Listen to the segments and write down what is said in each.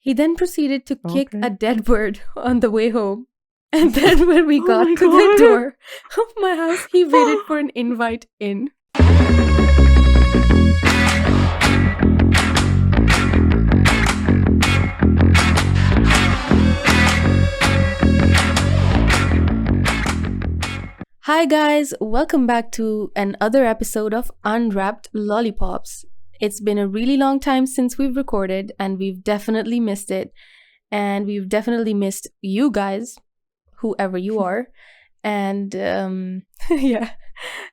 He then proceeded to kick Okay. a dead bird on the way home. And then when we Oh got my to the God. door of my house, he waited for an invite in. Hi guys, welcome back to another episode of Unwrapped Lollipops. It's been a really long time since we've recorded and we've definitely missed it. And we've definitely missed you guys, whoever you are. And yeah.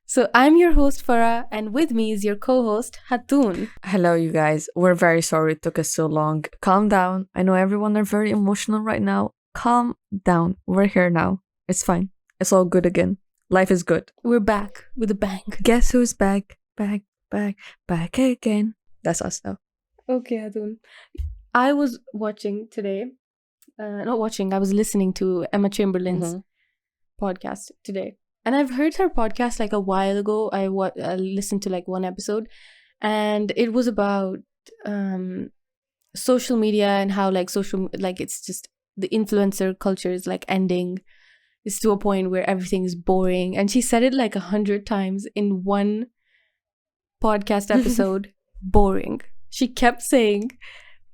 So I'm your host Farah and with me is your co-host Hatun. Hello, you guys. We're very sorry it took us so long. Calm down. I know everyone are very emotional right now. Calm down. We're here now. It's fine. It's all good again. Life is good. We're back with a bang. Guess who's back? Back again. That's us now. Okay, Hatun. I was watching today. I was listening to Emma Chamberlain's podcast today. And I've heard her podcast like a while ago. I listened to like one episode. And it was about social media and how it's just the influencer culture is like ending. It's to a point where everything is boring. And she said it like 100 times in one podcast episode. Boring. She kept saying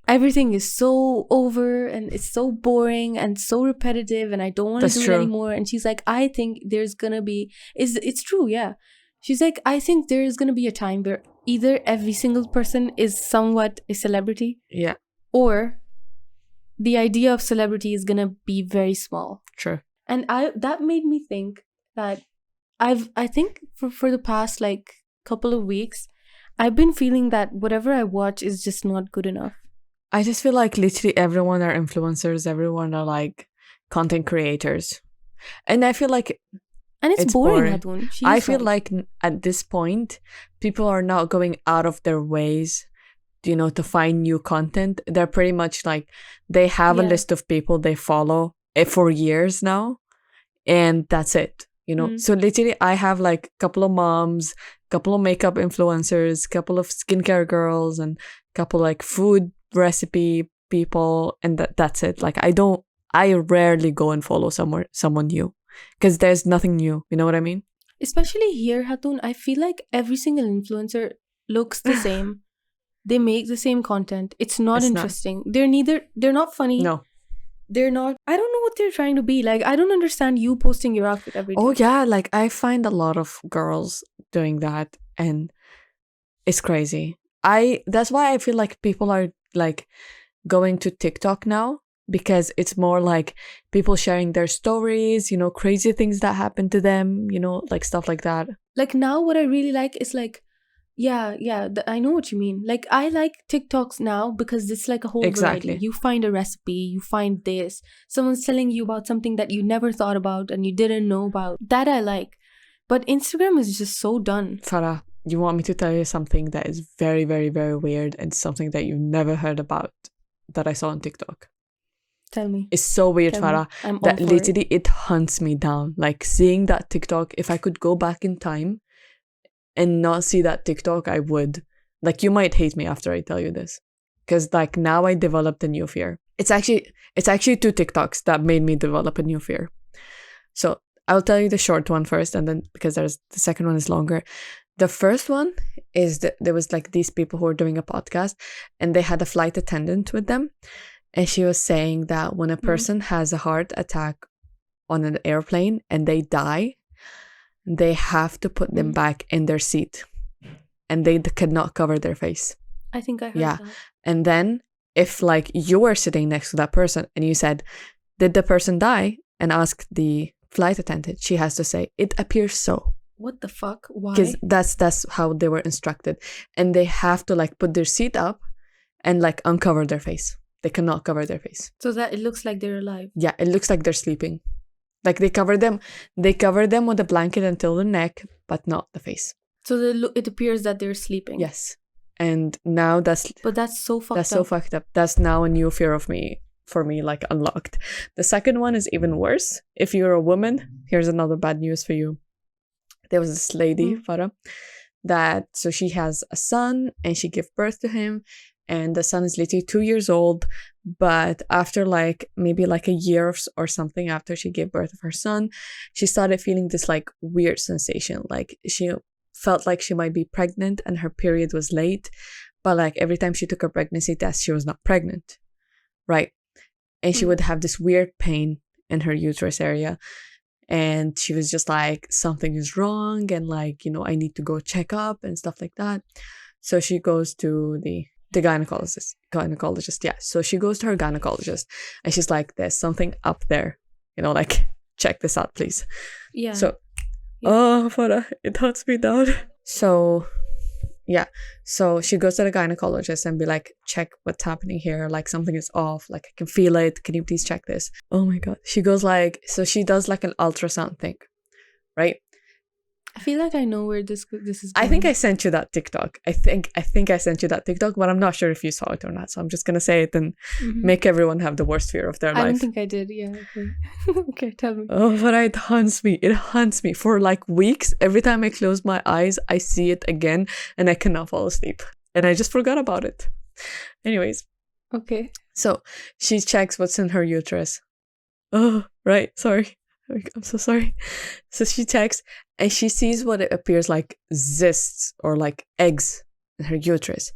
everything is so over and it's so boring and so repetitive and I don't want to do it anymore. And she's like, I think there's gonna be it's true, yeah. She's like, I think there's gonna be a time where either every single person is somewhat a celebrity. Yeah. Or the idea of celebrity is gonna be very small. True. And that made me think that I think for the past like couple of weeks, I've been feeling that whatever I watch is just not good enough. I just feel like literally everyone are influencers. Everyone are like content creators. And I feel like... And it's boring, Hatun. I feel like at this point, people are not going out of their ways, to find new content. They're pretty much like, they have a list of people they follow for years now. And that's it, So literally, I have like a couple of moms, couple of makeup influencers, couple of skincare girls, and couple like food recipe people, and that's it. Like I rarely go and follow someone new because there's nothing new. You know what I mean? Especially here, Hatun, I feel like every single influencer looks the same. They make the same content. It's not interesting. They're not funny. No. They're not, I don't know what they're trying to be. Like, I don't understand you posting your outfit every day. Oh, yeah. Like, I find a lot of girls doing that, and it's crazy. That's why I feel like people are, like, going to TikTok now, because it's more like people sharing their stories, crazy things that happen to them, like, stuff like that. Like, now what I really like is, like, I know what you mean. Like, I like TikToks now because it's like a whole variety. You find a recipe, you find this. Someone's telling you about something that you never thought about and you didn't know about. That I like. But Instagram is just so done. Farah, you want me to tell you something that is very, very, very weird and something that you've never heard about that I saw on TikTok? Tell me. It's so weird, Farah, that literally it hunts me down. Like, seeing that TikTok, if I could go back in time and not see that TikTok, I would. Like, you might hate me after I tell you this, because like now I developed a new fear. It's actually two TikToks that made me develop a new fear. So I'll tell you the short one first, and then because the second one is longer. The first one is that there was like these people who were doing a podcast, and they had a flight attendant with them, and she was saying that when a person has a heart attack on an airplane and they die, they have to put them back in their seat, and they cannot cover their face. I think I heard that. And then if like you were sitting next to that person and you said, did the person die? And ask the flight attendant, she has to say, it appears so. What the fuck? Why? Because that's how they were instructed. And they have to like put their seat up and like uncover their face. They cannot cover their face. So that it looks like they're alive. Yeah, it looks like they're sleeping. Like they cover them with a blanket until the neck, but not the face. So it appears that they're sleeping. Yes. And now But that's so fucked up. That's so fucked up. That's now a new fear for me, like unlocked. The second one is even worse. If you're a woman, here's another bad news for you. There was this lady, Farah, so she has a son and she gave birth to him, and the son is literally 2 years old. But after like maybe like a year or something after she gave birth of her son, she started feeling this like weird sensation. Like she felt like she might be pregnant and her period was late. But like every time she took a pregnancy test, she was not pregnant. Right. And she would have this weird pain in her uterus area. And she was just like, something is wrong. And like, you know, I need to go check up and stuff like that. So she goes to the gynecologist. Yeah. So she goes to her gynecologist and she's like, there's something up there, you know, like, check this out, please. Yeah. So, Farah, it hurts me down. So, yeah. So she goes to the gynecologist and be like, check what's happening here. Like something is off. Like I can feel it. Can you please check this? Oh my God. She goes like, so she does like an ultrasound thing, right? I feel like I know where this is going. I think I sent you that TikTok. I think I sent you that TikTok, but I'm not sure if you saw it or not. So I'm just gonna say it and make everyone have the worst fear of their life. I don't think I did. Yeah. Okay. Okay, tell me. Oh, but it haunts me. It haunts me for like weeks. Every time I close my eyes, I see it again, and I cannot fall asleep. And I just forgot about it. Anyways. Okay. So she checks what's in her uterus. Oh, right. Sorry. I'm so sorry. So she checks and she sees what it appears like cysts or like eggs in her uterus.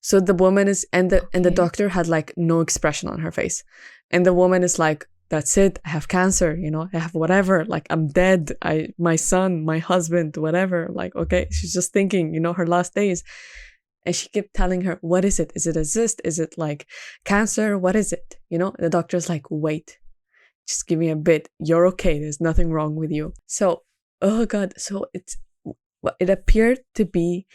So the woman is and the doctor had like no expression on her face. And the woman is like, that's it. I have cancer, you know, I have whatever, like I'm dead. My son, my husband, whatever. Like, okay. She's just thinking, you know, her last days. And she kept telling her, what is it? Is it a cyst? Is it like cancer? What is it? You know, the doctor's like, wait. Just give me a bit. You're okay. There's nothing wrong with you. So, oh God. So it appeared to be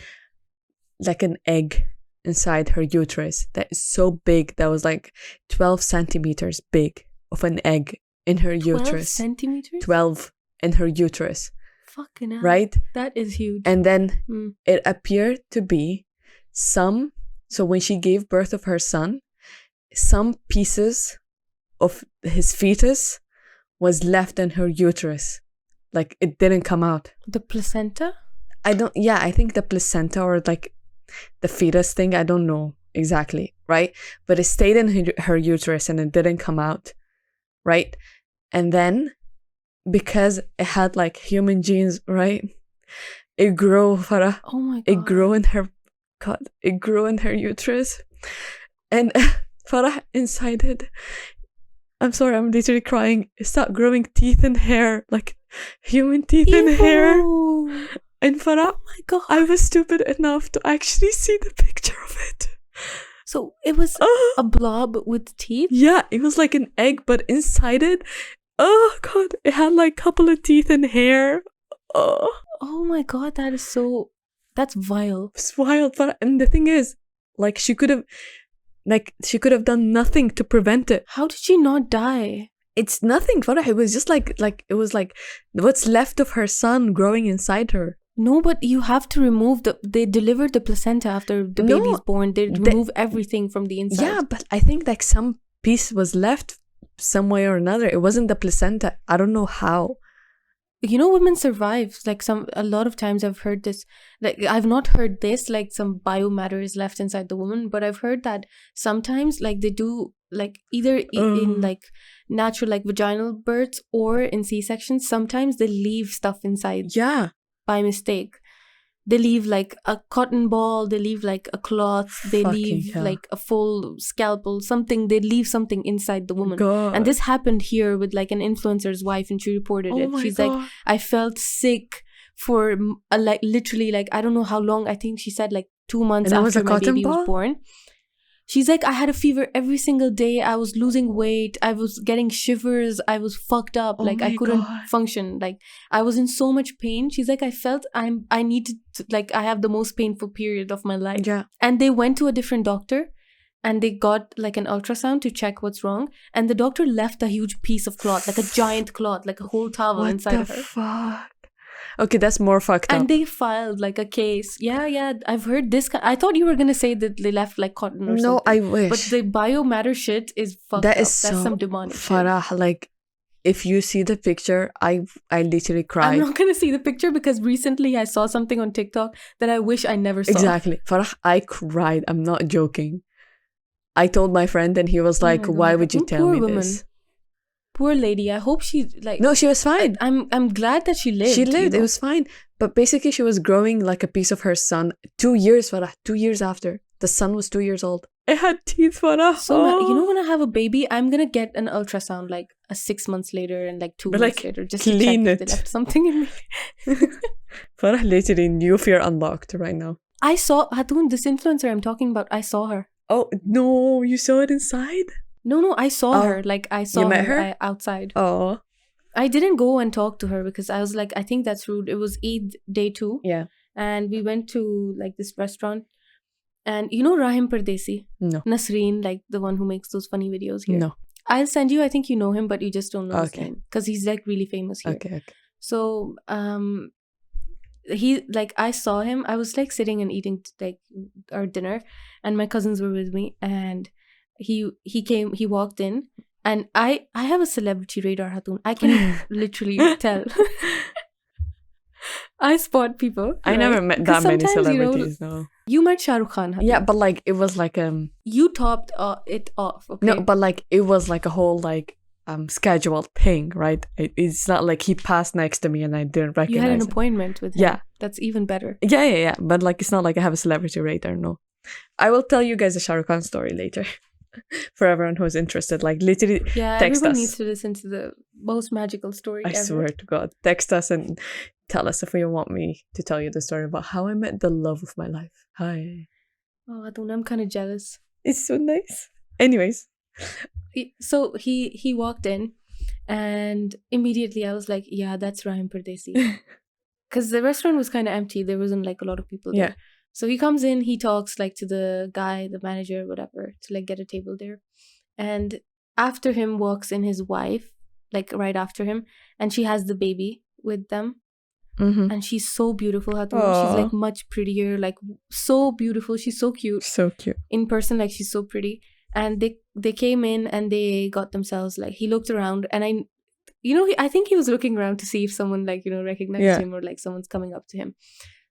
like an egg inside her uterus that is so big. That was like 12 centimeters big of an egg in her 12 uterus. 12 centimeters? 12 in her uterus. Fucking hell. Right? That is huge. And then it appeared to be so when she gave birth of her son, some pieces of his fetus was left in her uterus. Like it didn't come out. The placenta? I think the placenta or like the fetus thing, I don't know exactly, right? But it stayed in her uterus and it didn't come out, right? And then because it had like human genes, right? It grew, Farah. Oh my God. It grew in her uterus. And Farah, inside it, I'm sorry, I'm literally crying. It started growing teeth and hair, like human teeth and hair. And Farah, oh my God, I was stupid enough to actually see the picture of it. So it was a blob with teeth? Yeah, it was like an egg, but inside it, oh God, it had like a couple of teeth and hair. Oh my God, that's vile. It's wild, Farah. And the thing is, like she could have done nothing to prevent it. How did she not die? It's nothing, Farah. It was just like it was like what's left of her son growing inside her. No, but you have to remove they deliver the placenta after the baby's born. They remove everything from the inside. Yeah, but I think like some piece was left some way or another. It wasn't the placenta. I don't know how. You know, women survive. Like a lot of times I've heard this. Like I've not heard this. Like some biomatter is left inside the woman, but I've heard that sometimes like they do like either in like natural like vaginal births or in C-sections. Sometimes they leave stuff inside. Yeah. By mistake. They leave like a cotton ball, they leave like a cloth, they leave like a full scalpel, something, they leave something inside the woman. God. And this happened here with like an influencer's wife and she reported it. She's God. like, I felt sick for like literally like, I don't know how long, I think she said like 2 months after my baby was born. She's like, I had a fever every single day. I was losing weight. I was getting shivers. I was fucked up. Like I couldn't function. Like I was in so much pain. She's like, I felt I needed to, like I have the most painful period of my life. Yeah. And they went to a different doctor and they got like an ultrasound to check what's wrong. And the doctor left a huge piece of cloth, like a giant cloth, like a whole towel inside of her. Fuck? Okay, that's more fucked up. And they filed like a case. Yeah, I've heard this. I thought you were gonna say that they left like cotton or something. No, I wish. But the biomatter shit is fucked up. That's some demonic Farah, shit. like, if you see the picture, I literally cried. I'm not gonna see the picture because recently I saw something on TikTok that I wish I never saw. Exactly. Farah, I cried. I'm not joking. I told my friend and he was like, why would you tell me this? Poor lady. I hope she like. No, she was fine. I'm glad that she lived. She lived. It was fine. But basically, she was growing like a piece of her son. 2 years, Farah. 2 years after. The son was 2 years old. It had teeth, Farah. So, you know, when I have a baby, I'm going to get an ultrasound like 6 months later and like 2 weeks later. Just clean to check it. if they left something in me. Farah, literally, new fear unlocked right now. I saw Hatun, this influencer I'm talking about. I saw her. Oh, no. You saw it inside? No, I saw her. Like, I saw her outside. Oh. I didn't go and talk to her because I was like, I think that's rude. It was Eid day 2. Yeah. And we went to like this restaurant. And you know Rahim Pardesi? No. Nasreen, like the one who makes those funny videos here. No. I'll send you. I think you know him, but you just don't know his name. Because he's like really famous here. Okay. So, he like I saw him. I was like sitting and eating like our dinner. And my cousins were with me. And he walked in. And I have a celebrity radar, Hatun. I can literally tell. I spot people. I never met that many celebrities, no. You met Shahrukh Khan, Hatun. Yeah, but like it was like you topped it off, okay? No, but like it was like a whole like scheduled thing, right? It's not like he passed next to me and I didn't recognize You had an him. appointment with him. Yeah. That's even better. Yeah. But like it's not like I have a celebrity radar, no. I will tell you guys a Shahrukh Khan story later. For everyone who's interested, like literally text everyone us. needs to listen to the most magical story ever. I swear to God. Text us and tell us if you want me to tell you the story about how I met the love of my life. Hi. Oh, Adun, I'm kind of jealous. It's so nice. Anyways. So he walked in and immediately I was like, yeah, that's Rahim Pardesi. Because the restaurant was kind of empty. There wasn't like a lot of people there. Yeah. So he comes in, he talks like to the guy, the manager, whatever, to like get a table there. And after him walks in his wife, like right after him. And she has the baby with them. Mm-hmm. And she's so beautiful. She's like much prettier, like so beautiful. She's so cute. So cute. In person, like she's so pretty. And they came in and they got themselves like, he looked around and I think he was looking around to see if someone like, recognized him or like someone's coming up to him.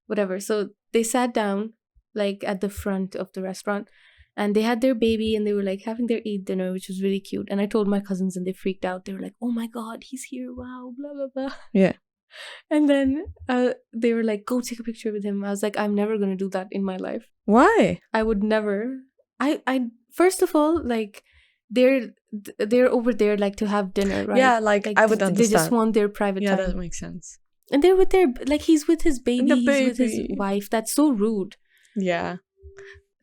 Whatever. So they sat down like at the front of the restaurant and they had their baby and they were like having their Eid dinner, which was really cute. And I told my cousins and they freaked out. They were like, oh my God, he's here. Wow, blah, blah, blah. Yeah. And then they were like, go take a picture with him. I was like, I'm never going to do that in my life. Why? I would never. I first of all, like they're over there like to have dinner, right? Yeah, like I would understand. They just want their private time. Yeah, that makes sense. And they're with he's with his baby, he's with his wife. That's so rude. Yeah.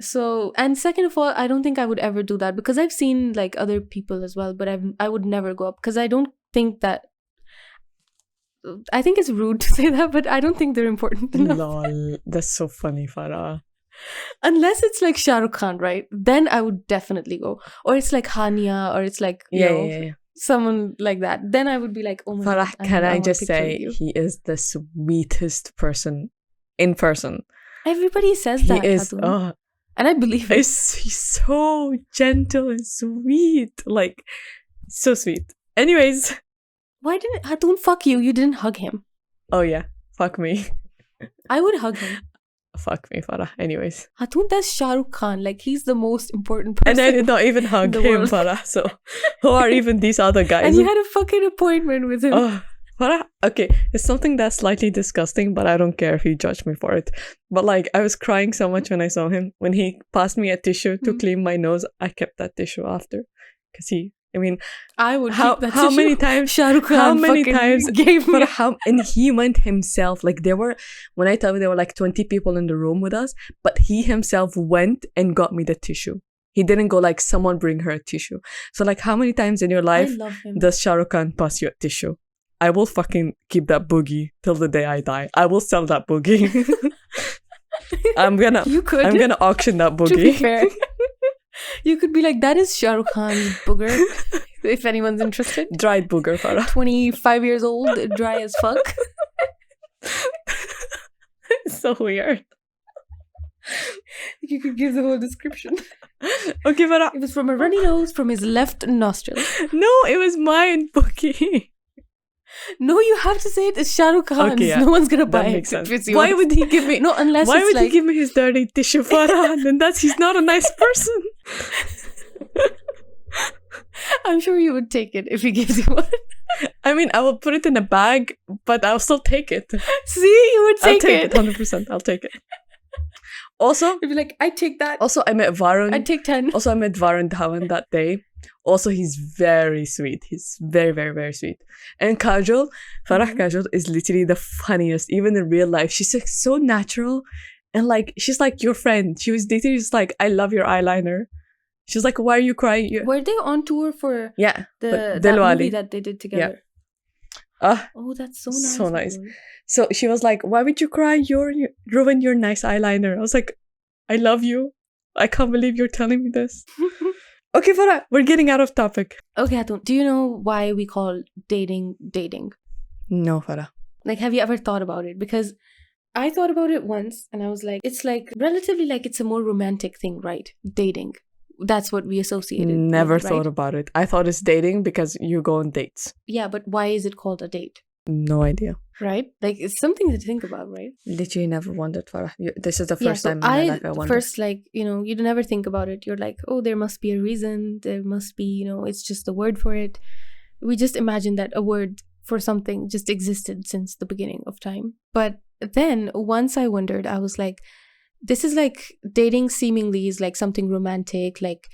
So, and second of all, I don't think I would ever do that because I've seen like other people as well, but I would never go up because I don't think that, I think it's rude to say that, but I don't think they're important enough. Lol, that's so funny, Farah. Unless it's like Shahrukh Khan, right? Then I would definitely go. Or it's like Hania, or it's like, yeah. Someone like that. Then I would be like, oh my Farah, God. Can I just say, he is the sweetest person in person. Everybody says that. He is. And I believe it. He's so gentle and sweet. Like, so sweet. Anyways. Why didn't Hatun fuck you? You didn't hug him. Oh yeah. Fuck me. I would hug him. Fuck me, Farah. Anyways. Hatun, that's Shahrukh Khan. Like, he's the most important person. And I did not even hug him, Farah. So, who are even these other guys? And you had a fucking appointment with him. Oh, Farah. Okay, it's something that's slightly disgusting, but I don't care if you judge me for it. But like, I was crying so much when I saw him. When he passed me a tissue to clean my nose, I kept that tissue after. Because I would keep that how tissue. Many times Shahrukh Khan how many times gave me and he went himself, like when I tell you there were like 20 people in the room with us, but he himself went and got me the tissue. He didn't go like, someone bring her a tissue. So like, how many times in your life does Shahrukh Khan pass you a tissue? I will fucking keep that boogie till the day I die. I will sell that boogie. I'm gonna auction that boogie. To be fair. You could be like, that is Shahrukh Khan's booger, if anyone's interested. Dried booger, Farah. 25 years old, dry as fuck. It's so weird. You could give the whole description. Okay, Farah. It was from a runny nose from his left nostril. No, it was mine, boogie. No, you have to say it as Shahrukh Khan's. Okay, yeah. No one's gonna buy that it. Makes sense. Why would he give me? No, unless why it's would like... he give me his dirty tissue, Farah? Then he's not a nice person. I'm sure you would take it if he gives you one. I mean, I will put it in a bag, but I'll still take it. See, you would I'll take take it. it 100%. I'll take it. Also, You'd be like, I take that. also I met Varun. I'd take 10. Also, I met Varun Dhawan that day. Also, he's very sweet. He's very, very, very sweet. And Kajol, Farah Kajol is literally the funniest, even in real life. She's like so natural. And like, she's like your friend. She was literally just like, I love your eyeliner. She's like, why are you crying? Were they on tour for that Dilwale. movie that they did together? Oh, that's so nice. So nice. So she was like, why would you cry? You ruined your nice eyeliner. I was like, I love you. I can't believe you're telling me this. Okay, Farah, we're getting out of topic. Okay, Hatun, do you know why we call dating? No, Farah. Like, have you ever thought about it? Because I thought about it once and I was like, it's like relatively like it's a more romantic thing, right? Dating. That's what we associated. Never with, right? thought about it. I thought it's dating because you go on dates. Yeah, but why is it called a date? No idea. Right? Like, it's something to think about, right? Literally never wondered, Farah. This is the first time in my life I wondered. First, like, you never think about it. You're like, oh, there must be a reason. There must be, it's just a word for it. We just imagine that a word for something just existed since the beginning of time. But then once I wondered, I was like, this is like dating seemingly is like something romantic, like,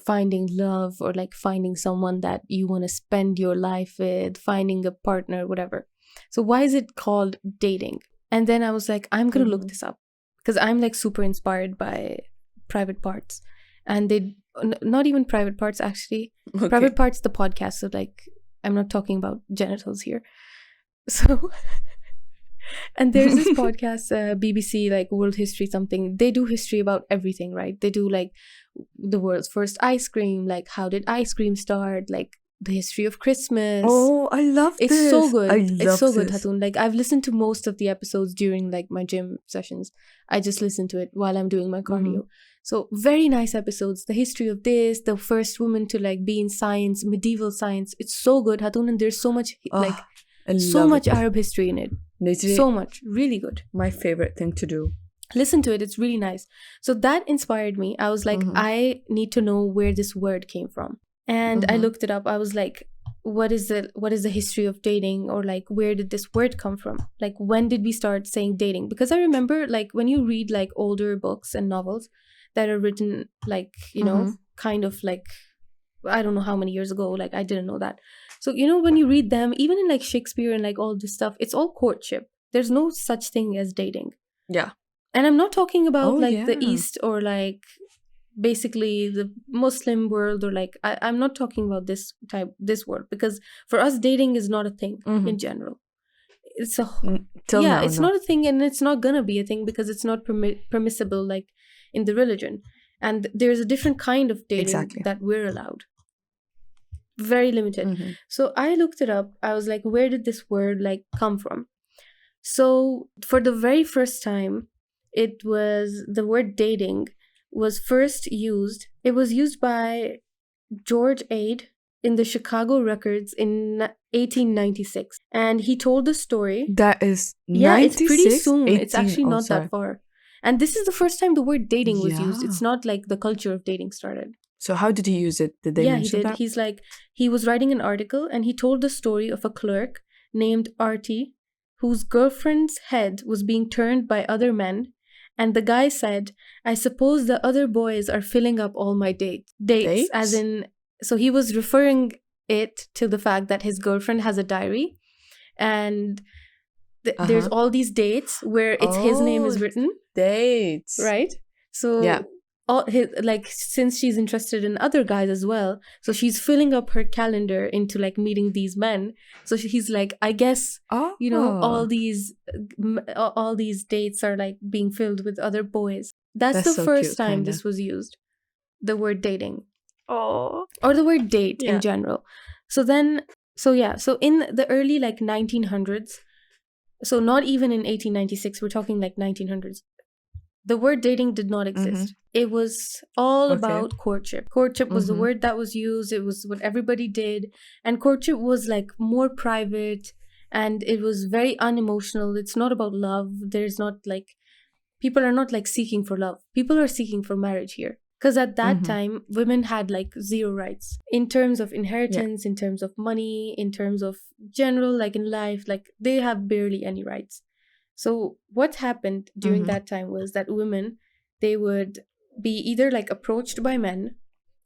finding love or like finding someone that you want to spend your life with, finding a partner, whatever. So why is it called dating? And then I was like, I'm going to look this up because I'm like super inspired by Private Parts. And not even Private Parts, actually. Okay. Private Parts, the podcast. So like, I'm not talking about genitals here. So... And there's this podcast, BBC, like World History something. They do history about everything, right? They do like the world's first ice cream, like how did ice cream start, like the history of Christmas. Oh, I love this. It's so good. It's so good, this. Hatun. Like I've listened to most of the episodes during like my gym sessions. I just listen to it while I'm doing my cardio. So very nice episodes. The history of this, the first woman to like be in science, medieval science. It's so good, Hatun, and there's so much so much Arab history in it. Literally, so much. Really good. My favorite thing to do. Listen to it. It's really nice. So that inspired me. I was like, I need to know where this word came from. And I looked it up. I was like, what is the history of dating? Or like, where did this word come from? Like, when did we start saying dating? Because I remember like when you read like older books and novels that are written like, kind of like, I don't know how many years ago. Like, I didn't know that. So, when you read them, even in like Shakespeare and like all this stuff, it's all courtship. There's no such thing as dating. Yeah. And I'm not talking about the East or like basically the Muslim world or like, I'm not talking about this world because for us, dating is not a thing in general. It's not a thing and it's not gonna be a thing because it's not permissible like in the religion. And there's a different kind of dating that we're allowed. Very limited. So I looked it up. I was like, where did this word like come from? So for the very first time, the word dating was first used. It was used by George Ade in the Chicago Records in 1896. And he told the story. That is 96? Yeah, it's pretty soon. It's actually not that far. And this is the first time the word dating was used. It's not like the culture of dating started. So how did he use it? Did they mention that? He's like, he was writing an article and he told the story of a clerk named Artie whose girlfriend's head was being turned by other men. And the guy said, I suppose the other boys are filling up all my dates? As in, so he was referring it to the fact that his girlfriend has a diary and there's all these dates where his name is written. Dates. Right? So since she's interested in other guys as well, so she's filling up her calendar into like meeting these men. So he's like, I guess all these dates are like being filled with other boys. That's the first time this was used, the word dating, or the word date in general. So in the early like 1900s, so not even in 1896, we're talking like 1900s. The word dating did not exist. It was all about courtship. Courtship was the word that was used. It was what everybody did. And courtship was like more private and it was very unemotional. It's not about love. There's not like, people are not like seeking for love. People are seeking for marriage here. Because at that time, women had like zero rights in terms of inheritance, in terms of money, in terms of general, like in life, like they have barely any rights. So what happened during that time was that women, they would be either like approached by men,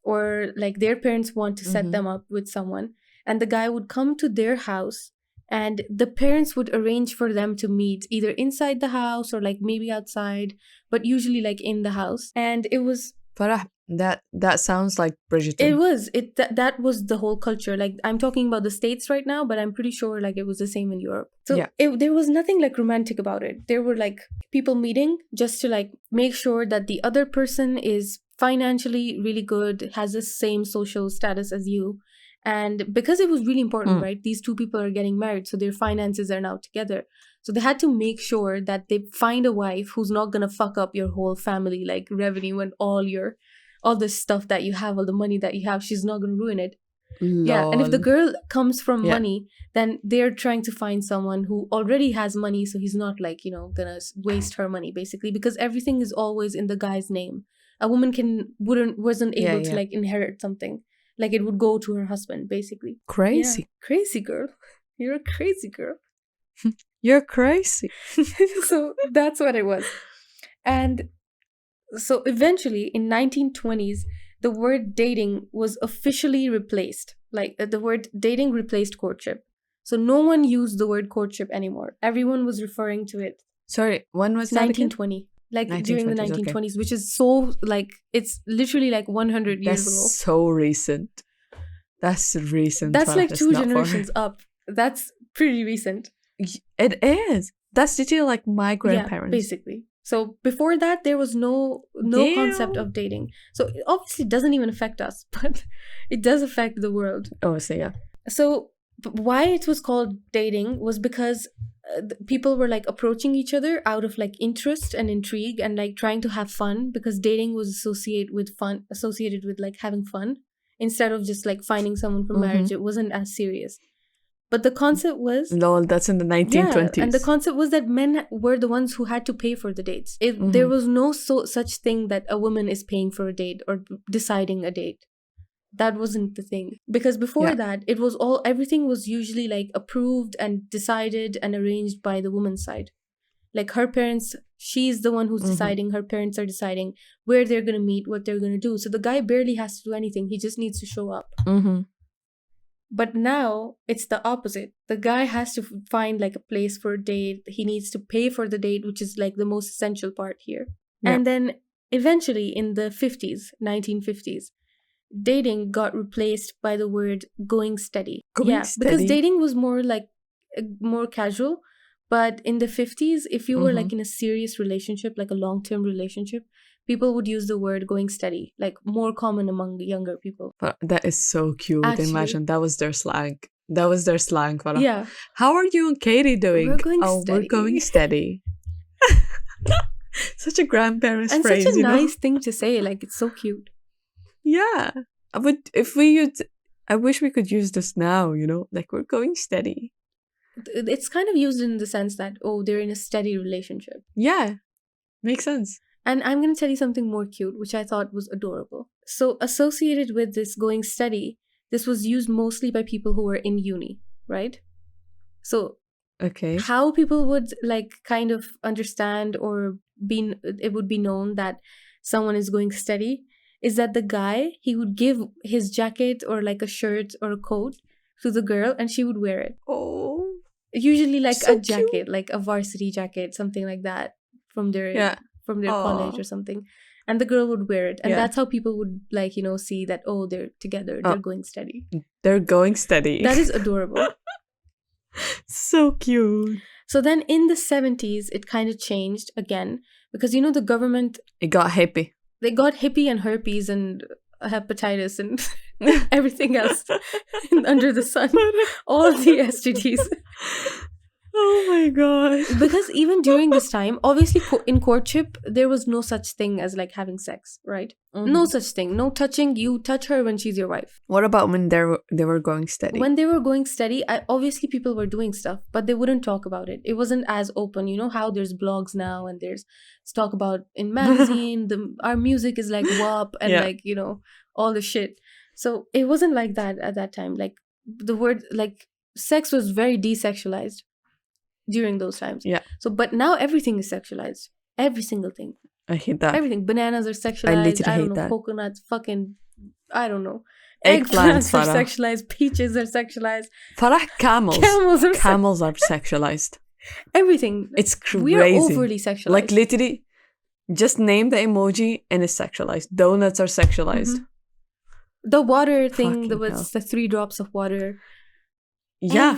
or like their parents want to set them up with someone, and the guy would come to their house, and the parents would arrange for them to meet either inside the house or like maybe outside, but usually like in the house. And it was Farah, that sounds like Bridgerton. it was that was the whole culture. Like I'm talking about the States right now, but I'm pretty sure like it was the same in Europe. So there was nothing like romantic about it. There were like people meeting just to like make sure that the other person is financially really good, has the same social status as you. And because it was really important, right? These two people are getting married, so their finances are now together. So they had to make sure that they find a wife who's not gonna fuck up your whole family, like revenue and all the stuff that you have, all the money that you have. She's not gonna ruin it. Lol. Yeah, and if the girl comes from money, then they're trying to find someone who already has money, so he's not like, you know, gonna waste her money basically, because everything is always in the guy's name. A woman wasn't able to like inherit something. Like it would go to her husband basically. Crazy. Yeah. Crazy girl. You're a crazy girl. You're crazy. So that's what it was. And so eventually in 1920s, the word dating was officially replaced. Like the word dating replaced courtship. So no one used the word courtship anymore. Everyone was referring to it. Sorry, when was that 1920. Again? Like during the 1920s, which is so like, it's literally like 100 years ago. That's so recent. That's recent. That's like 2 generations up. That's pretty recent. It is. That's literally like my grandparents. Yeah, basically. So before that, there was no concept of dating. So it obviously doesn't even affect us, but it does affect the world. Oh, so yeah. So why it was called dating was because people were like approaching each other out of like interest and intrigue and like trying to have fun, because dating was associated with like having fun instead of just like finding someone for marriage. It wasn't as serious. But the concept was... Lol, that's in the 1920s. Yeah, and the concept was that men were the ones who had to pay for the dates. There was no such thing that a woman is paying for a date or deciding a date. That wasn't the thing. Because before that, it was everything was usually like approved and decided and arranged by the woman's side. Like her parents, she's the one who's deciding, her parents are deciding where they're going to meet, what they're going to do. So the guy barely has to do anything. He just needs to show up. But now it's the opposite. The guy has to find like a place for a date. He needs to pay for the date, which is like the most essential part here. Yeah. And then eventually in the 1950s, dating got replaced by the word going steady. Because dating was more like more casual. But in the 50s, if you were like in a serious relationship, like a long-term relationship, people would use the word going steady, like more common among younger people. But that is so cute. Actually, imagine that was their slang. Farah. Yeah. How are you and Katie doing? We're going steady. Such a grandparents' and phrase, such a nice thing to say. Like, it's so cute. Yeah. But I wish we could use this now, you know? Like, we're going steady. It's kind of used in the sense that, they're in a steady relationship. Yeah. Makes sense. And I'm going to tell you something more cute, which I thought was adorable. So associated with this going steady, this was used mostly by people who were in uni, right? So how people would like kind of understand or it would be known that someone is going steady is that the guy, he would give his jacket or like a shirt or a coat to the girl and she would wear it. Oh. Usually like so a jacket, cute. Like a varsity jacket, something like that from their college or something. And the girl would wear it. And that's how people would like, you know, see that, they're together. They're going steady. They're going steady. That is adorable. So cute. So then in the 70s, it kind of changed again. Because, you know, the government... It got hippie. They got hippie and herpes and hepatitis and everything else under the sun. All of the STDs. Oh my god. Because even during this time, obviously in courtship, there was no such thing as like having sex, right? No such thing. No touching. You touch her when she's your wife. What about when they were going steady? When they were going steady, obviously people were doing stuff, but they wouldn't talk about it. It wasn't as open. You know how there's blogs now and there's talk about in magazine. Our music is like WAP and like, you know, all the shit. So it wasn't like that at that time. Like the word like sex was very desexualized during those times. Yeah. So, but now everything is sexualized. Every single thing. I hate that. Everything. Bananas are sexualized. I literally hate don't know. that. Coconuts, fucking, I don't know. Eggplants are sexualized. Peaches are sexualized. Farah, camels. Camels are sexualized. Everything. It's crazy. We are overly sexualized. Like literally, just name the emoji and it's sexualized. Donuts are sexualized. The water thing, Fucking hell. the 3 drops of water. Yeah.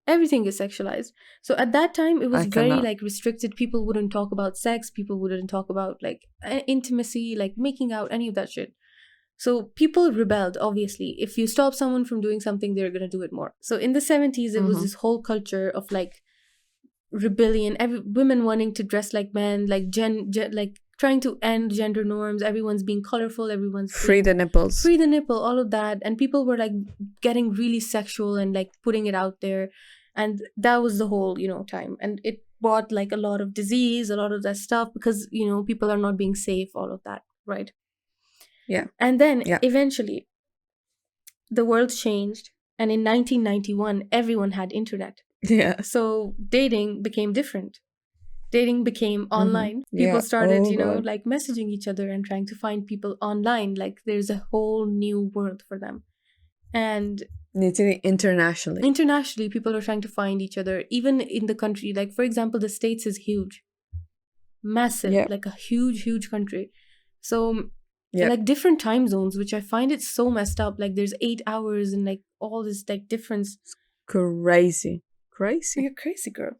Everything is sexualized. So at that time, it was I very cannot. like restricted. People wouldn't talk about sex. People wouldn't talk about like intimacy, like making out, any of that shit. So people rebelled, obviously. If you stop someone from doing something, they're going to do it more. So in the 70s, it was this whole culture of like rebellion. Women wanting to dress like men, like like trying to end gender norms. Everyone's being colorful. Everyone's Free the nipples. Free the nipple, all of that. And people were like getting really sexual and like putting it out there. And that was the whole, you know, time. And it brought like a lot of disease, a lot of that stuff because, you know, people are not being safe, all of that, right? Yeah. And then eventually the world changed. And in 1991, everyone had internet. Yeah. So dating became different. Dating became online. People started, you know, like messaging each other and trying to find people online. Like there's a whole new world for them. And literally internationally, people are trying to find each other. Even in the country, like for example, the States is huge. Massive, like a huge country. So like different time zones, which I find it so messed up. Like there's 8 hours and like all this like difference. It's crazy. You're crazy, girl.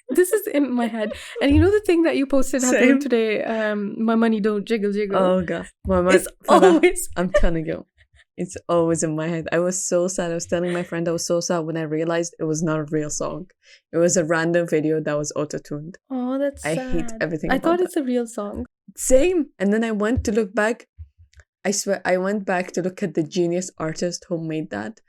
This is in my head. And you know the thing that you posted today, my money don't jiggle. Oh god, my money. It's always. I'm telling you, it's always in my head. I was so sad. I was telling my friend I was so sad when I realized it was not a real song. It was a random video that was auto-tuned. Oh, that's sad. I hate everything. I thought it's a real song. Same. And then I went to look back. I swear, I went back to look at the genius artist who made that.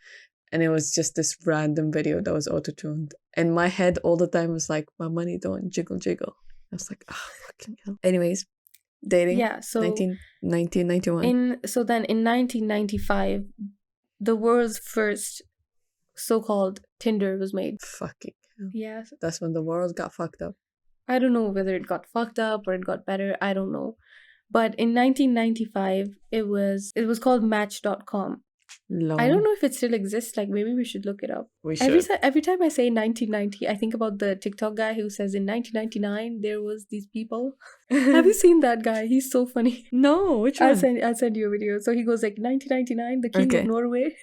And it was just this random video that was auto-tuned. And my head all the time was like, my money don't jiggle. I was like, oh, fucking hell. Anyways, dating. Yeah, so 1991. So then in 1995, the world's first so-called Tinder was made. Fucking hell. Yeah. That's when the world got fucked up. I don't know whether it got fucked up or it got better. I don't know. But in 1995, it was called Match.com. Long. I don't know if it still exists. Like maybe we should look it up. We should. Every time I say 1990, I think about the TikTok guy who says in 1999 there was these people. Have you seen that guy? He's so funny. No, which one? I'll send you a video. So he goes like 1999, the king of Norway.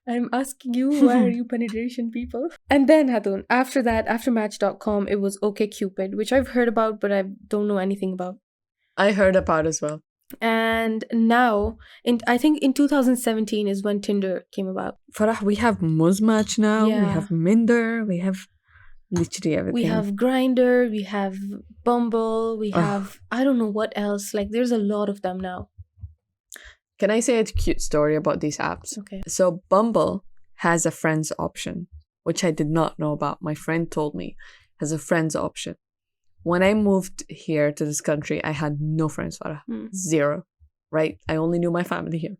I'm asking you, why are you penetration people? And then Hatun, after that, after Match.com, it was OkCupid, which I've heard about, but I don't know anything about. I heard about as well. And now, I think in 2017 is when Tinder came about. Farah, we have Muzmatch now. Yeah. We have Minder. We have literally everything. We have Grindr. We have Bumble. We have, I don't know what else. Like, there's a lot of them now. Can I say a cute story about these apps? Okay. So Bumble has a friends option, which I did not know about. My friend told me has a friends option. When I moved here to this country, I had no friends, Farah. Zero, right? I only knew my family here.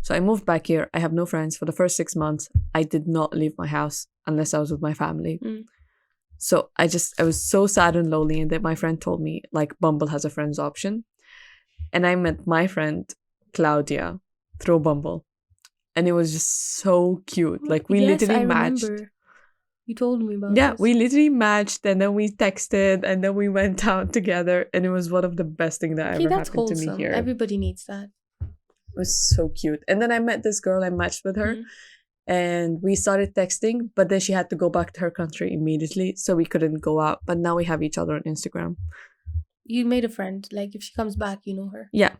So I moved back here. I have no friends. For the first 6 months, I did not leave my house unless I was with my family. So I was so sad and lonely. And then my friend told me, like, Bumble has a friends option. And I met my friend, Claudia, through Bumble. And it was just so cute. Like, we literally matched. Remember. You told me about this. We literally matched and then we texted and then we went out together and it was one of the best things that ever happened to me here. Everybody needs that. It was so cute. And then I met this girl, I matched with her and we started texting, but then she had to go back to her country immediately, so we couldn't go out. But now we have each other on Instagram. You made a friend. Like, if she comes back, you know her. Yeah.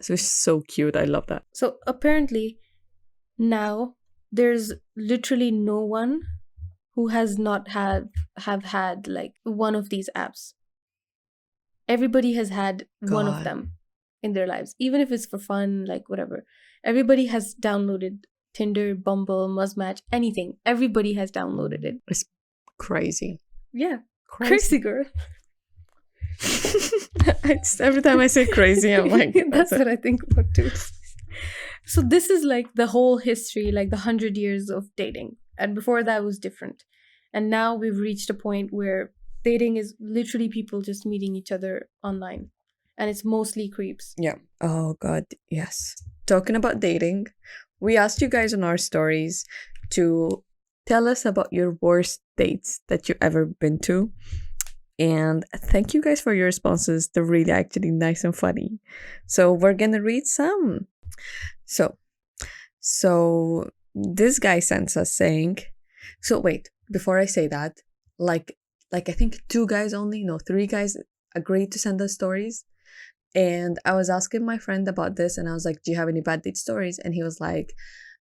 So it's so cute. I love that. So apparently now there's literally no one who has not have had like one of these apps. Everybody has had one of God. them in their lives, even if it's for fun, like whatever. Everybody has downloaded Tinder, Bumble, Muzzmatch, anything. Everybody has downloaded it. It's crazy. Yeah, crazy girl. Every time I say crazy, I'm like, that's what I think about too. So this is like the whole history, like the 100 years of dating. And before that was different. And now we've reached a point where dating is literally people just meeting each other online. And it's mostly creeps. Yeah. Oh, God. Yes. Talking about dating, we asked you guys on our stories to tell us about your worst dates that you've ever been to. And thank you guys for your responses. They're really actually nice and funny. So we're going to read some. So this guy sends us saying, so wait, before I say that, like I think 3 guys agreed to send us stories. And I was asking my friend about this and I was like, do you have any bad date stories? And he was like,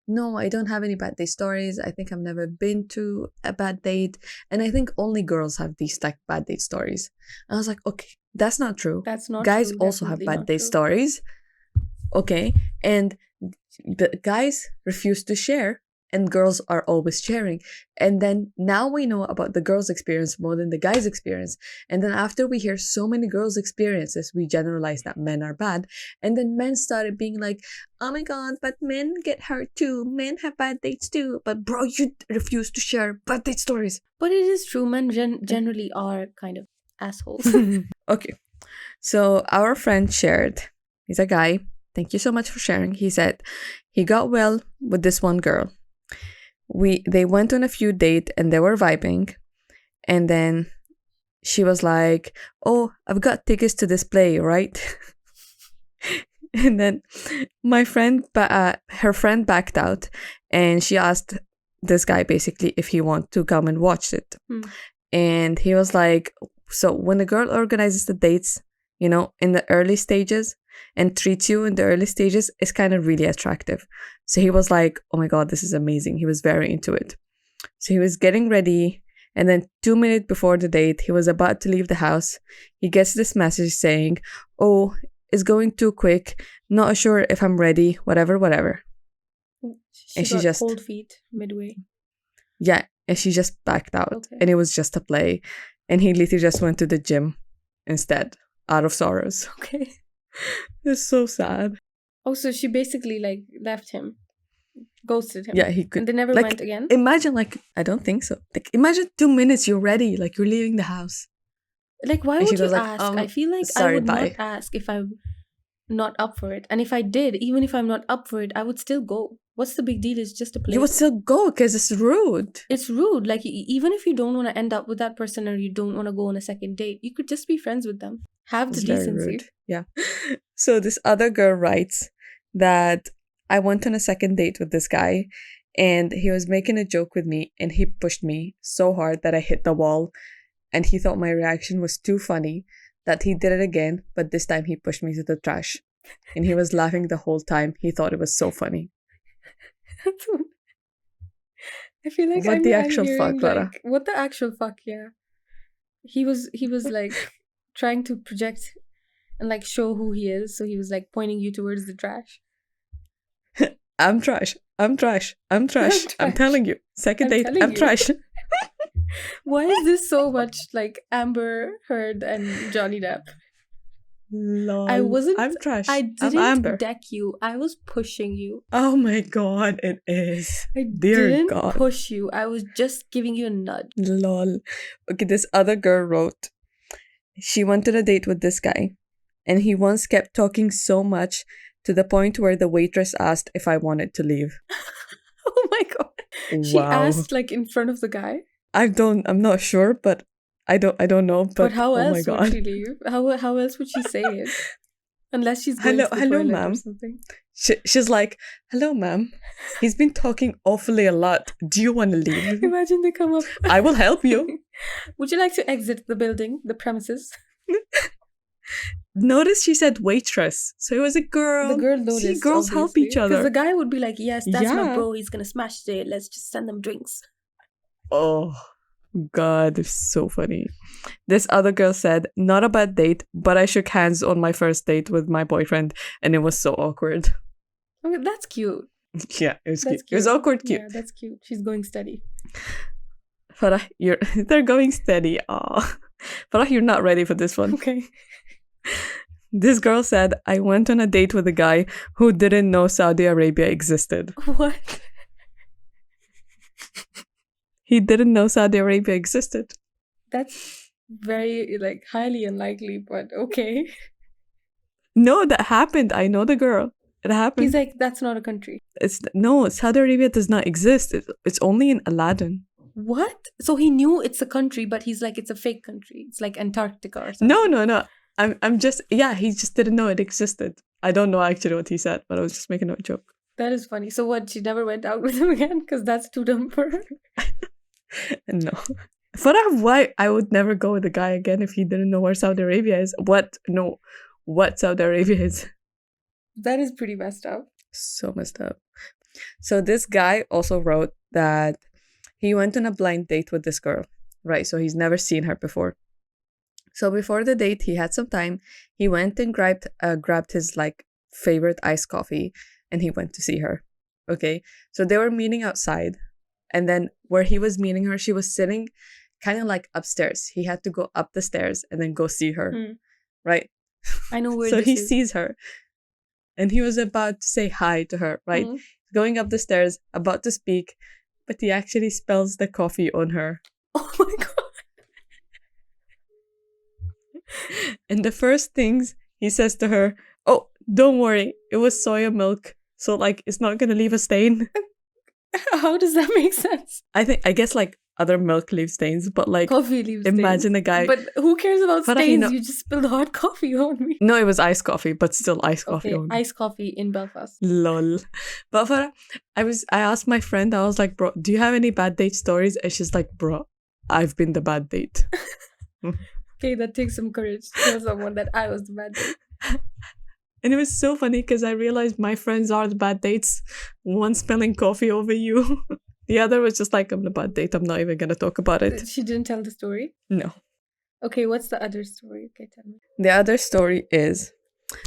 no, I don't have any bad date stories. I think I've never been to a bad date. And I think only girls have these like bad date stories. And I was like, okay, that's not true. That's not guys true. also have Definitely bad date stories. Okay. And the guys refuse to share and girls are always sharing. And then now we know about the girls' experience more than the guys' experience. And then after we hear so many girls' experiences, we generalize that men are bad. And then men started being like, oh my God, but men get hurt too. Men have bad dates too. But bro, you refuse to share bad date stories. But it is true. Men generally are kind of assholes. Okay. So our friend shared. He's a guy. Thank you so much for sharing. He said he got well with this one girl. They went on a few dates and they were vibing. And then she was like, oh, I've got tickets to this play, right? And then my friend, her friend backed out and she asked this guy basically if he wanted to come and watch it. And he was like, so when a girl organizes the dates, you know, in the early stages and treats you in the early stages, it's kind of really attractive. So he was like, oh my God, this is amazing. He was very into it. So he was getting ready. And then 2 minutes before the date, he was about to leave the house. He gets this message saying, oh, it's going too quick. Not sure if I'm ready, whatever. She got just cold feet midway. Yeah. And she just backed out. Okay. And it was just a play. And he literally just went to the gym instead, out of sorrows. Okay. It's so sad. Oh, so she basically like left him, ghosted him. Yeah, he could. And they never went again? Imagine I don't think so. Imagine 2 minutes, you're ready, you're leaving the house. Why would you ask? I feel like I would not ask if I'm not up for it. And if I did, even if I'm not up for it, I would still go. What's the big deal? It's just a play. You would still go because it's rude. It's rude. Even if you don't want to end up with that person or you don't want to go on a second date, you could just be friends with them. Have the decency. Yeah. So this other girl writes that I went on a second date with this guy and he was making a joke with me and he pushed me so hard that I hit the wall and he thought my reaction was too funny that he did it again, but this time he pushed me to the trash and he was laughing the whole time. He thought it was so funny. I feel like what the actual fuck, Clara? What the actual fuck, yeah. He was like trying to project and show who he is, so he was pointing you towards the trash. I'm trash. I'm telling you. Second date, I'm trash. Why is this so much like Amber Heard and Johnny Depp? Lol. I'm trash. I didn't deck you. I was pushing you. Oh my God, it is. I didn't push you. I was just giving you a nudge. Lol. Okay, this other girl wrote, she went on a date with this guy and he once kept talking so much to the point where the waitress asked if I wanted to leave. Oh my God. Wow. She asked in front of the guy? I'm not sure, but I don't know. But how else would she leave? How else would she say it? Unless she's going to the toilet ma'am. Or something. She's like, hello, ma'am. He's been talking awfully a lot. Do you want to leave? Imagine they come up. I will help you. Would you like to exit the building, the premises? notice she said waitress. So it was a girl. The girl noticed. See, girls help each other. Because the guy would be like, yes, that's my Yeah. bro. He's going to smash today. Let's just send them drinks. Oh, God, it's so funny. This other girl said, not a bad date, but I shook hands on my first date with my boyfriend and it was so awkward. Okay, that's cute. Yeah, it was That's cute. It was awkward cute. Yeah, that's cute. She's going steady. Farah, they're going steady. Aw. Farah, you're not ready for this one. Okay. This girl said, I went on a date with a guy who didn't know Saudi Arabia existed. What? He didn't know Saudi Arabia existed. That's very, like, highly unlikely, but okay. No, that happened. I know the girl. It happened. He's like, that's not a country. No, Saudi Arabia does not exist. It's only in Aladdin. What? So he knew it's a country, but he's like, it's a fake country. It's like Antarctica or something. No. I'm just, he just didn't know it existed. I don't know actually what he said, but I was just making a joke. That is funny. So what, she never went out with him again? Because that's too dumb for her. No. Farah, why? I would never go with a guy again if he didn't know where Saudi Arabia is. What Saudi Arabia is. That is pretty messed up. So messed up. So this guy also wrote that he went on a blind date with this girl, right? So he's never seen her before. So before the date, he had some time. He went and grabbed his like favorite iced coffee and he went to see her. Okay. So they were meeting outside. And then where he was meeting her, she was sitting kind of like upstairs. He had to go up the stairs and then go see her. Right? I know where so this he is. sees her. And he was about to say hi to her, right? Going up the stairs, about to speak, but he actually spills the coffee on her. Oh my God. And the first things he says to her, oh, don't worry, it was soya milk. So like, it's not going to leave a stain. How does that make sense? I guess like other milk leaves stains, but like coffee leaves imagine stains. a guy. But who cares about Farah, stains? You just spilled hot coffee on me. No, it was iced coffee, but still iced coffee on me. Iced coffee in Belfast. Lol. But Farah, I asked my friend, I was like, bro, do you have any bad date stories? And she's like, bro, I've been the bad date. Okay, that takes some courage to tell someone that I was the bad date. And it was so funny because I realized my friends are the bad dates. One spilling coffee over you. The other was just like, I'm the bad date. I'm not even going to talk about it. She didn't tell the story? No. Okay, what's the other story? Okay, tell me. The other story is,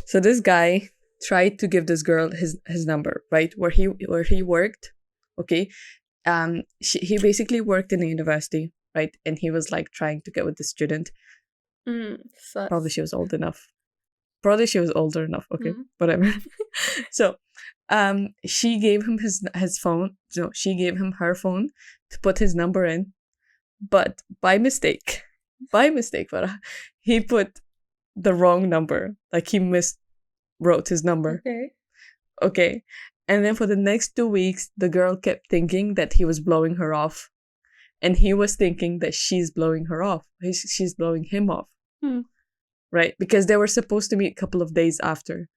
so this guy tried to give this girl his number, right? Where he worked, okay? He basically worked in a university, right? And he was like trying to get with the student. Probably she was old enough. Probably she was older enough. Okay, whatever. So, she gave him his phone. So she gave him her phone to put his number in, but by mistake, Farah, he put the wrong number. Like he miswrote his number. Okay, and then for the next 2 weeks, the girl kept thinking that he was blowing her off, and he was thinking that she's blowing her off. She's blowing him off. Right? Because they were supposed to meet a couple of days after.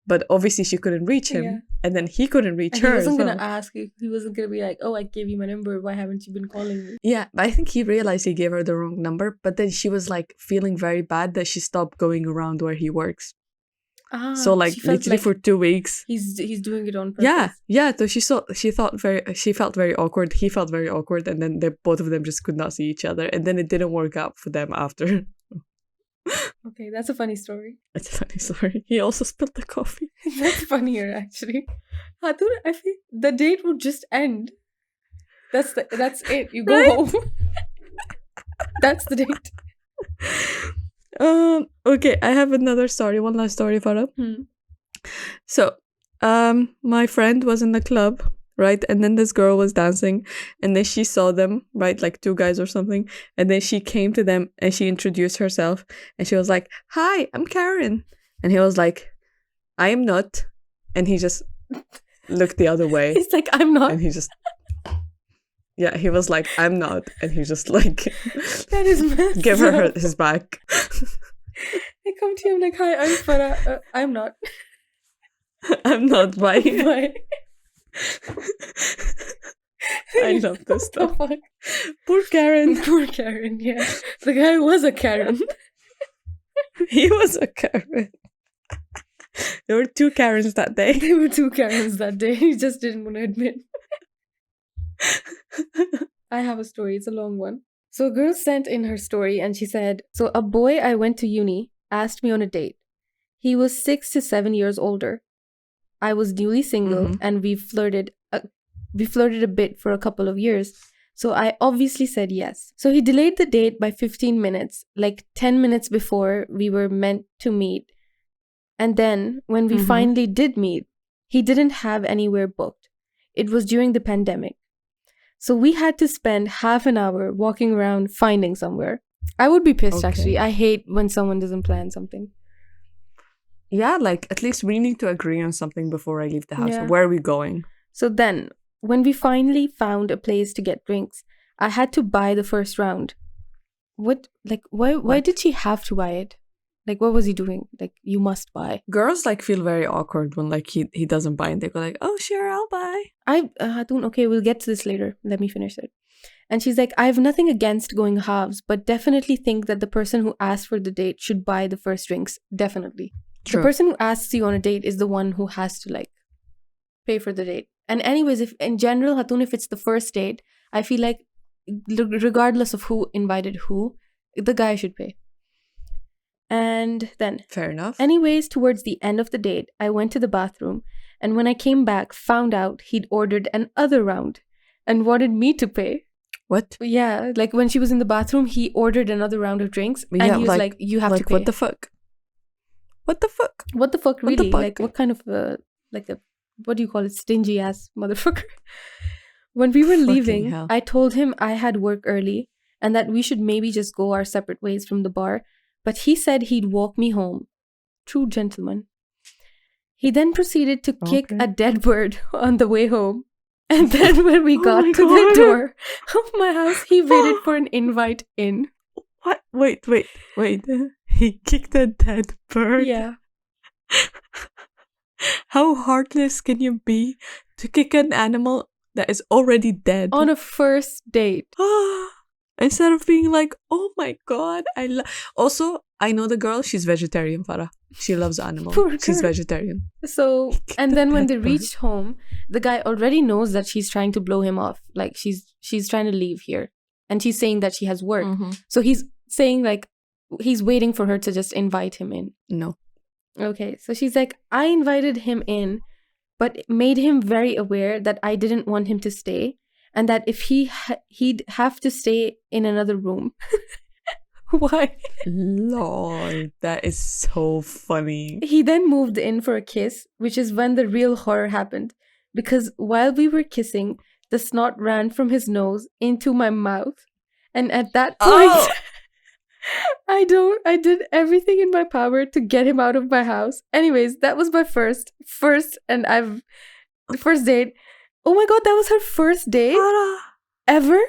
But obviously she couldn't reach him. And then he couldn't reach her. He wasn't going to ask. He wasn't going to be like, oh, I gave you my number. Why haven't you been calling me? Yeah, but I think he realized he gave her the wrong number. But then she was like feeling very bad that she stopped going around where he works. So like literally for 2 weeks. He's doing it on purpose. Yeah. So she felt very awkward. He felt very awkward. And then both of them just could not see each other. And then it didn't work out for them after. Okay, that's a funny story. It's a funny story. He also spilled the coffee. That's funnier, actually. I feel the date would just end. That's it. You go home. That's the date. Okay, I have another story. One last story, Farah. So, my friend was in the club, right? And then this girl was dancing, and then she saw them, right? Like 2 guys or something. And then she came to them and she introduced herself, and she was like, "Hi, I'm Karen." And he was like, "I am not." And he just looked the other way. He's like, "I'm not." And he just, yeah, he was like, "I'm not." And he just like, that is messed give her his back. I come to him like, "Hi, I'm Farah. I'm not." I'm not. Bye. Bye. I love this stuff. Poor Karen. Poor Karen, yeah. The guy was a Karen. He was a Karen. There were 2 Karens that day. There were 2 Karens that day. He just didn't want to admit. I have a story. It's a long one. So a girl sent in her story and she said, so a boy I went to uni asked me on a date. He was 6 to 7 years older. I was newly single and we flirted a bit for a couple of years. So I obviously said yes. So he delayed the date by 15 minutes, like 10 minutes before we were meant to meet. And then when we finally did meet, he didn't have anywhere booked. It was during the pandemic. So we had to spend half an hour walking around finding somewhere. I would be pissed, actually. I hate when someone doesn't plan something. Yeah, like, at least we need to agree on something before I leave the house. Yeah. Where are we going? So then, when we finally found a place to get drinks, I had to buy the first round. Why did she have to buy it? Like, what was he doing? Like, you must buy. Girls, like, feel very awkward when, like, he doesn't buy and they go like, oh, sure, I'll buy. Okay, we'll get to this later. Let me finish it. And she's like, I have nothing against going halves, but definitely think that the person who asked for the date should buy the first drinks. Definitely. True. The person who asks you on a date is the one who has to, like, pay for the date. And anyways, if in general, Hatun, if it's the first date, I feel like regardless of who invited who, the guy should pay. And then, fair enough. Anyways, towards the end of the date, I went to the bathroom, and when I came back, found out he'd ordered another round and wanted me to pay. What? Yeah, like when she was in the bathroom, he ordered another round of drinks, and he was like, you have to pay. What the fuck? What the fuck? What the fuck, really? Like, what kind of, what do you call it? Stingy ass motherfucker. When we were leaving, hell. I told him I had work early and that we should maybe just go our separate ways from the bar. But he said he'd walk me home. True gentleman. He then proceeded to kick a dead bird on the way home. And then when we got to the door of my house, he waited for an invite in. What? Wait. He kicked a dead bird? Yeah. How heartless can you be to kick an animal that is already dead? On a first date. Instead of being like, oh my god, Also, I know the girl, she's vegetarian, Farah. She loves animals. She's vegetarian. So, and then when they reached home, the guy already knows that she's trying to blow him off. Like, she's trying to leave here. And she's saying that she has work. So he's saying, like, he's waiting for her to just invite him in. No. Okay, so she's like, I invited him in, but made him very aware that I didn't want him to stay. And that if he'd have to stay in another room. Why? Lord, that is so funny. He then moved in for a kiss, which is when the real horror happened. Because while we were kissing, the snot ran from his nose into my mouth. And at that point, I did everything in my power to get him out of my house. Anyways, that was my first date. Oh my god, that was her first date? Farah. Ever?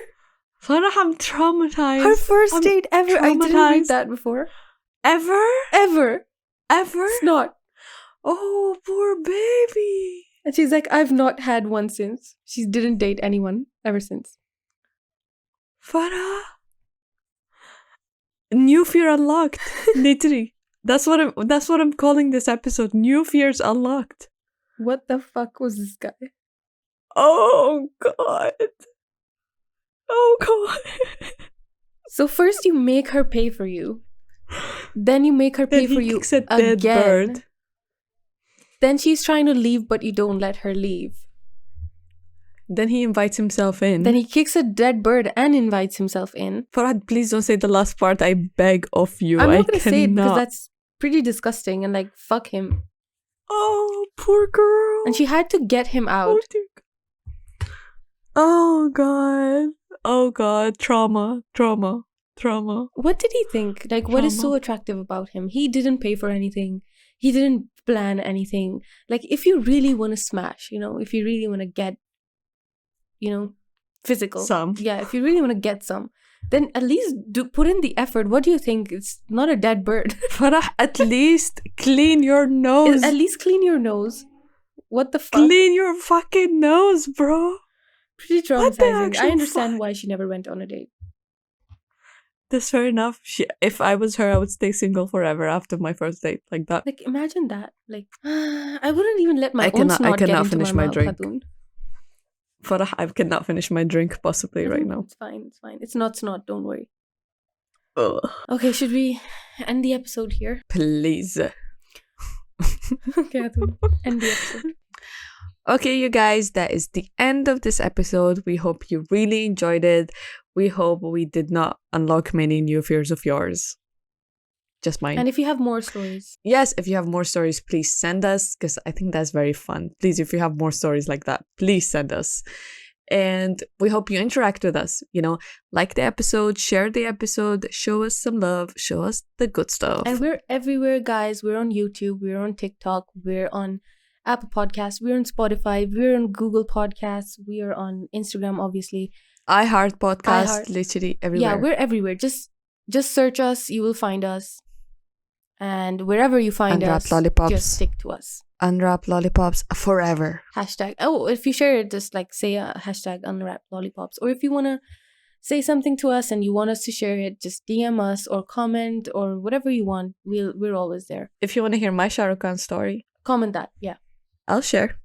Farah, I'm traumatized. Her first date ever. I didn't read that before. Ever? Snot. Oh, poor baby. And she's like, I've not had one since. She didn't date anyone ever since. Farah. New fear unlocked. Literally. That's what I'm calling this episode. New fears unlocked. What the fuck was this guy? Oh god. So first you make her pay for you. Then you make her pay for you again. Bird. Then she's trying to leave, but you don't let her leave. Then he invites himself in. Then he kicks a dead bird and invites himself in. Farhad, please don't say the last part. I beg of you. I'm not going to say it because that's pretty disgusting and like, fuck him. Oh, poor girl. And she had to get him out. Oh god. Trauma. What did he think? Like, what is so attractive about him? He didn't pay for anything. He didn't plan anything. Like, if you really want to smash, if you really want to get, physical. Yeah, if you really want to get some, then at least put in the effort. What do you think? It's not a dead bird. Farah, at least clean your nose. At least clean your nose. What the fuck? Clean your fucking nose, bro. Pretty traumatizing. I understand why she never went on a date. that's fair enough. If I was her, I would stay single forever after my first date, like that. Like, imagine that. Like, I wouldn't even let my own snot I cannot get into finish my my mouth, drink. Khatun. Farah, I cannot finish my drink possibly right now. It's fine. It's fine. It's not snot. Don't worry. Ugh. Okay, should we end the episode here? Please. Okay, Khatun, end the episode. Okay, you guys, that is the end of this episode. We hope you really enjoyed it. We hope we did not unlock many new fears of yours. Just mine. And if you have more stories. Yes, if you have more stories, please send us, because I think that's very fun. Please, if you have more stories like that, please send us. And we hope you interact with us. You know, like the episode, share the episode, show us some love, show us the good stuff. And we're everywhere, guys. We're on YouTube, we're on TikTok, we're on Apple Podcasts, we're on Spotify, we're on Google Podcasts, we are on Instagram, obviously. iHeart Podcast, literally everywhere. Yeah, we're everywhere. Just search us, you will find us. And wherever you find Unwrap us, lollipops. just stick to us. Unwrap lollipops forever. Hashtag. Oh, if you share it, just like say a hashtag unwrap lollipops. Or if you want to say something to us and you want us to share it, just DM us or comment or whatever you want. We're always there. If you want to hear my Shahrukh Khan story, comment that. Yeah. I'll share.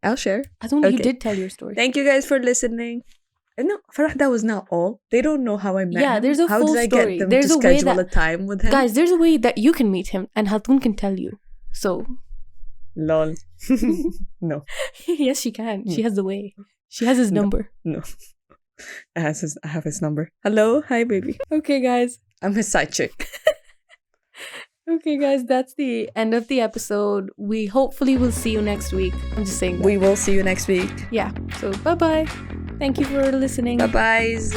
I don't know. You did tell your story. Thank you guys for listening. No, Farah, that was not all. They don't know how I met him. There's a how full did I story. get them There's to a way schedule that, a time with him? Guys, there's a way that you can meet him and Hatun can tell you. So. Lol. No. Yes, she can. She has the way. She has his number. No. I have his number. Hello. Hi, baby. Okay, guys. I'm his side chick. Okay, guys. That's the end of the episode. We hopefully will see you next week. I'm just saying that. We will see you next week. Yeah. So, bye-bye. Thank you for listening. Bye-byes.